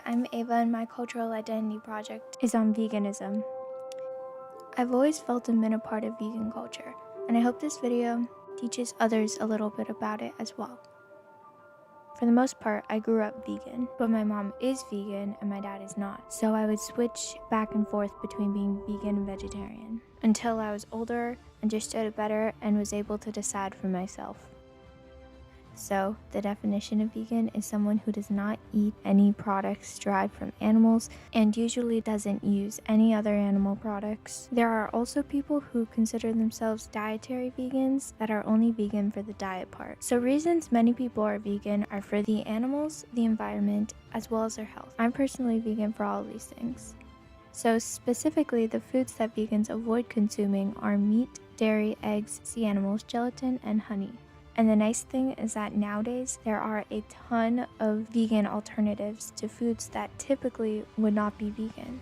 I'm Ava and my cultural identity project is on veganism. I've always felt I've been a part of vegan culture, and I hope this video teaches others a little bit about it as well. For the most part, I grew up vegan, but my mom is vegan and my dad is not, so I would switch back and forth between being vegan and vegetarian until I was older, understood it better, and was able to decide for myself. So, the definition of vegan is someone who does not eat any products derived from animals and usually doesn't use any other animal products. There are also people who consider themselves dietary vegans that are only vegan for the diet part. So reasons many people are vegan are for the animals, the environment, as well as their health. I'm personally vegan for all of these things. So specifically, the foods that vegans avoid consuming are meat, dairy, eggs, sea animals, gelatin, and honey. And the nice thing is that nowadays there are a ton of vegan alternatives to foods that typically would not be vegan.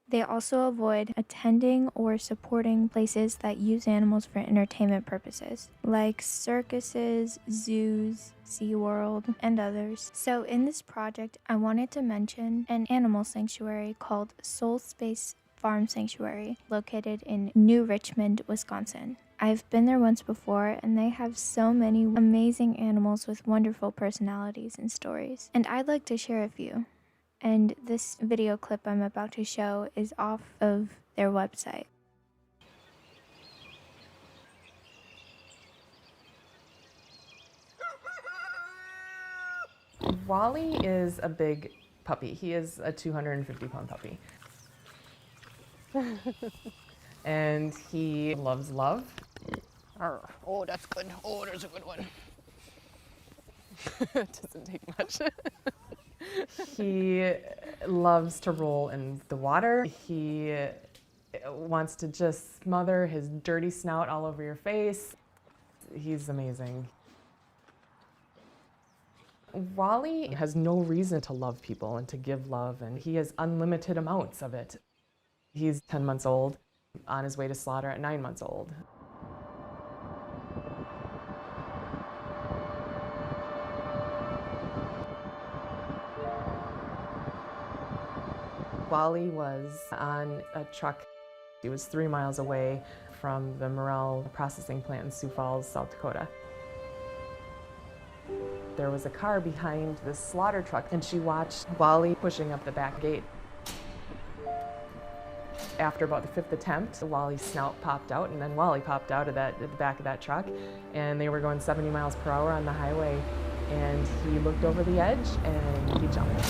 They also avoid attending or supporting places that use animals for entertainment purposes, like circuses, zoos, SeaWorld, and others. So in this project, I wanted to mention an animal sanctuary called Soul Space Farm Sanctuary, located in New Richmond, Wisconsin. I've been there once before, and they have so many amazing animals with wonderful personalities and stories. And I'd like to share a few. And this video clip I'm about to show is off of their website. Wally is a big puppy. He is a 250-pound puppy. And he loves love. Oh, that's good. Oh, there's a good one. It doesn't take much. He loves to roll in the water. He wants to just smother his dirty snout all over your face. He's amazing. Wally has no reason to love people and to give love, and he has unlimited amounts of it. He's 10 months old, on his way to slaughter at 9 months old. Wally was on a truck. He was 3 miles away from the Morel processing plant in Sioux Falls, South Dakota. There was a car behind this slaughter truck, and she watched Wally pushing up the back gate. After about the 5th attempt, Wally's snout popped out, and then Wally popped out of the back of that truck, and they were going 70 miles per hour on the highway, and he looked over the edge, and he jumped.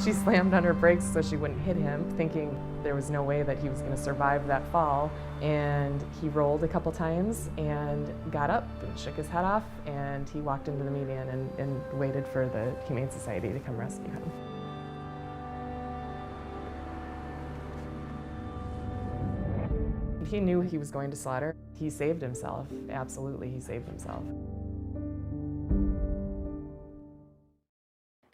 She slammed on her brakes so she wouldn't hit him, thinking there was no way that he was going to survive that fall, and he rolled a couple times and got up and shook his head off, and he walked into the median and waited for the Humane Society to come rescue him. He knew he was going to slaughter. He saved himself. Absolutely, he saved himself.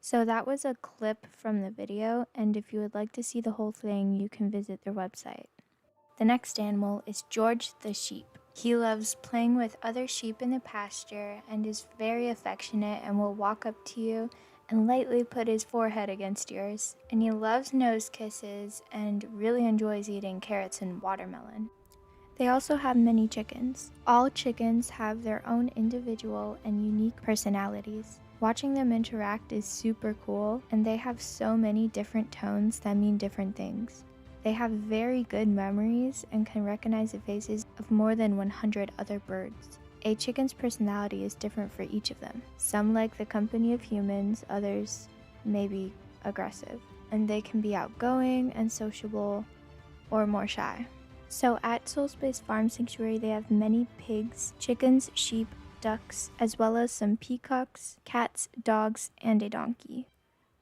So that was a clip from the video, and if you would like to see the whole thing, you can visit their website. The next animal is George the sheep. He loves playing with other sheep in the pasture and is very affectionate and will walk up to you and lightly put his forehead against yours. And he loves nose kisses and really enjoys eating carrots and watermelon. They also have many chickens. All chickens have their own individual and unique personalities. Watching them interact is super cool, and they have so many different tones that mean different things. They have very good memories and can recognize the faces of more than 100 other birds. A chicken's personality is different for each of them. Some like the company of humans, others may be aggressive, and they can be outgoing and sociable or more shy. So at Soul Space Farm Sanctuary, they have many pigs, chickens, sheep, ducks, as well as some peacocks, cats, dogs, and a donkey.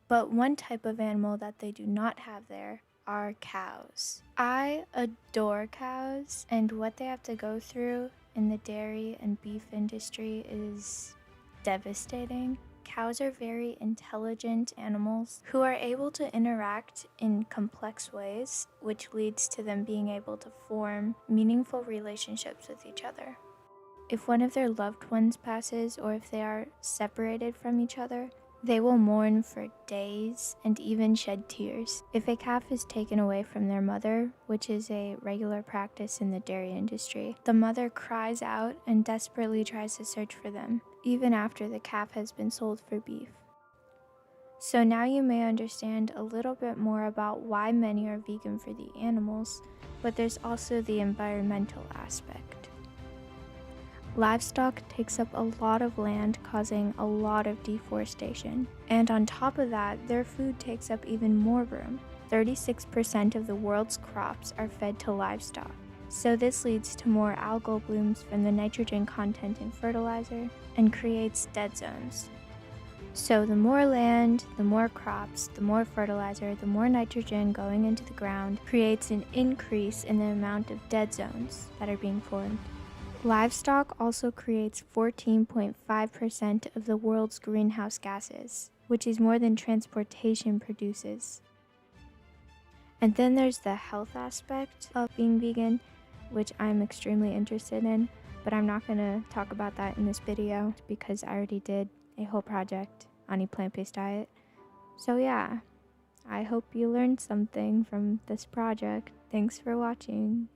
But one type of animal that they do not have there are cows. I adore cows, and what they have to go through in the dairy and beef industry is devastating. Cows are very intelligent animals who are able to interact in complex ways, which leads to them being able to form meaningful relationships with each other. If one of their loved ones passes or if they are separated from each other, they will mourn for days and even shed tears. If a calf is taken away from their mother, which is a regular practice in the dairy industry, the mother cries out and desperately tries to search for them, even after the calf has been sold for beef. So now you may understand a little bit more about why many are vegan for the animals, but there's also the environmental aspect. Livestock takes up a lot of land, causing a lot of deforestation. And on top of that, their food takes up even more room. 36% of the world's crops are fed to livestock. So this leads to more algal blooms from the nitrogen content in fertilizer and creates dead zones. So the more land, the more crops, the more fertilizer, the more nitrogen going into the ground creates an increase in the amount of dead zones that are being formed. Livestock also creates 14.5% of the world's greenhouse gases, which is more than transportation produces. And then there's the health aspect of being vegan, which I'm extremely interested in, but I'm not going to talk about that in this video because I already did a whole project on a plant-based diet. So yeah, I hope you learned something from this project. Thanks for watching.